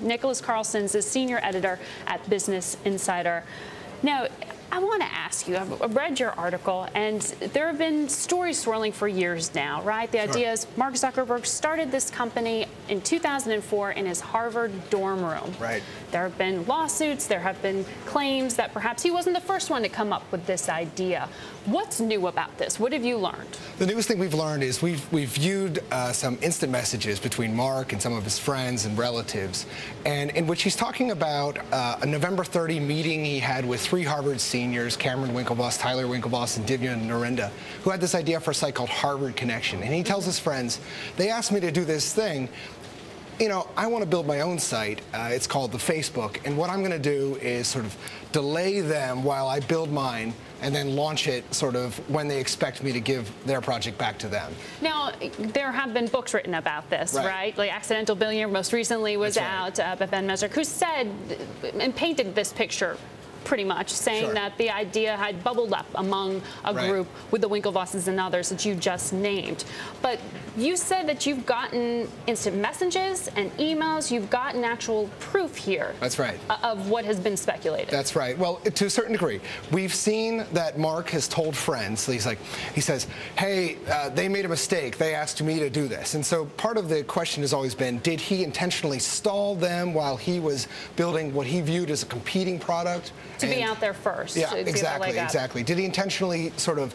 Nicholas Carlson's a senior editor at Business Insider. Now, I want to ask you, I've read your article, and there have been stories swirling for years now, right? The idea is Mark Zuckerberg started this company in 2004 in his Harvard dorm room. Right. There have been lawsuits, there have been claims that perhaps he wasn't the first one to come up with this idea. What's new about this? What have you learned? The newest thing we've learned is we've viewed some instant messages between Mark and some of his friends and relatives, and in which he's talking about a November 30 meeting he had with 3 Harvard seniors, Cameron Winklevoss, Tyler Winklevoss, and Divya Narendra, who had this idea for a site called Harvard Connection. And he tells his friends, they asked me to do this thing. You know, I want to build my own site. It's called the Facebook, and what I'm going to do is sort of delay them while I build mine, and then launch it sort of when they expect me to give their project back to them. Now, there have been books written about this, right? Like Accidental Billionaire most recently was out by Ben Messer, who said and painted this picture pretty much, saying that the idea had bubbled up among a group with the Winklevosses and others that you just named. But you said that you've gotten instant messages and emails, you've gotten actual proof here. That's right. Of what has been speculated. That's right. Well, to a certain degree. We've seen that Mark has told friends, he says, hey, they made a mistake. They asked me to do this. And so part of the question has always been, did he intentionally stall them while he was building what he viewed as a competing product? To be out there first. Yeah, exactly. Did he intentionally sort of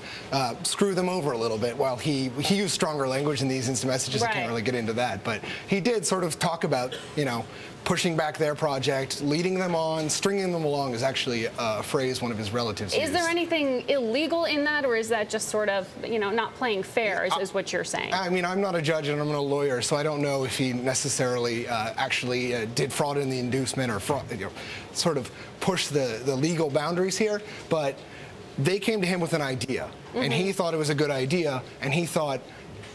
screw them over a little bit while he used stronger language in these instant messages? I can't really get into that, but he did sort of talk about, you know, pushing back their project, leading them on, stringing them along is actually a phrase one of his relatives used. Is there anything illegal in that, or is that just sort of, you know, not playing fair, is what you're saying? I mean, I'm not a judge and I'm not a lawyer, so I don't know if he necessarily actually did fraud in the inducement or fraud, you know, sort of push the legal boundaries here, but they came to him with an idea, and he thought it was a good idea, and he thought,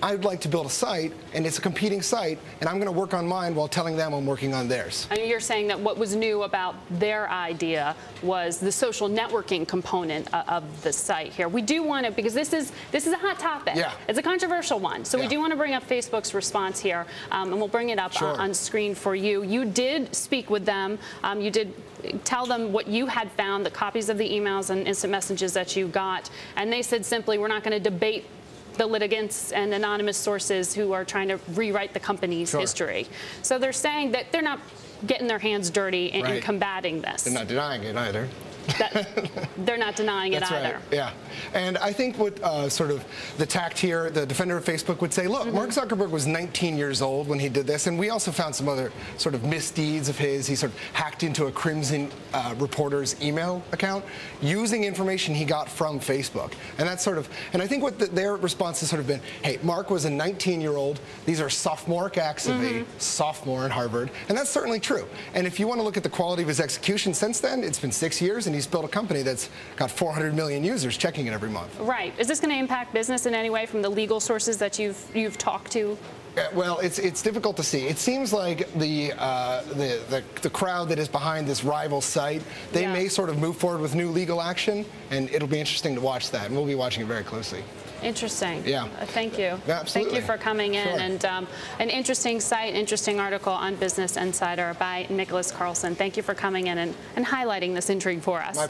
I'd like to build a site, and it's a competing site, and I'm going to work on mine while telling them I'm working on theirs. And you're saying that what was new about their idea was the social networking component of the site here. We do want to, because this is a hot topic. Yeah. It's a controversial one. So we do want to bring up Facebook's response here, and we'll bring it up on screen for you. You did speak with them. You did tell them what you had found, the copies of the emails and instant messages that you got, and they said simply, we're not going to debate the litigants and anonymous sources who are trying to rewrite the company's history. So they're saying that they're not getting their hands dirty in combating this. They're not denying it either. They're not denying it either. Right. Yeah. And I think what sort of the tact here, the defender of Facebook would say, look, Mark Zuckerberg was 19 years old when he did this, and we also found some other sort of misdeeds of his. He sort of hacked into a Crimson reporter's email account using information he got from Facebook. And that's sort of, and I think what their response has sort of been, hey, Mark was a 19-year-old. These are sophomoric acts of a sophomore in Harvard. And that's certainly true. And if you want to look at the quality of his execution since then, it's been 6 years, and he's built a company that's got 400 million users checking it every month. Right. Is this going to impact business in any way from the legal sources that you've talked to? Well, it's difficult to see. It seems like the crowd that is behind this rival site, they may sort of move forward with new legal action, and it'll be interesting to watch that, and we'll be watching it very closely. Interesting. Yeah. Thank you. Yeah, absolutely. Thank you for coming in. And an interesting site, interesting article on Business Insider by Nicholas Carlson. Thank you for coming in and highlighting this intrigue for us.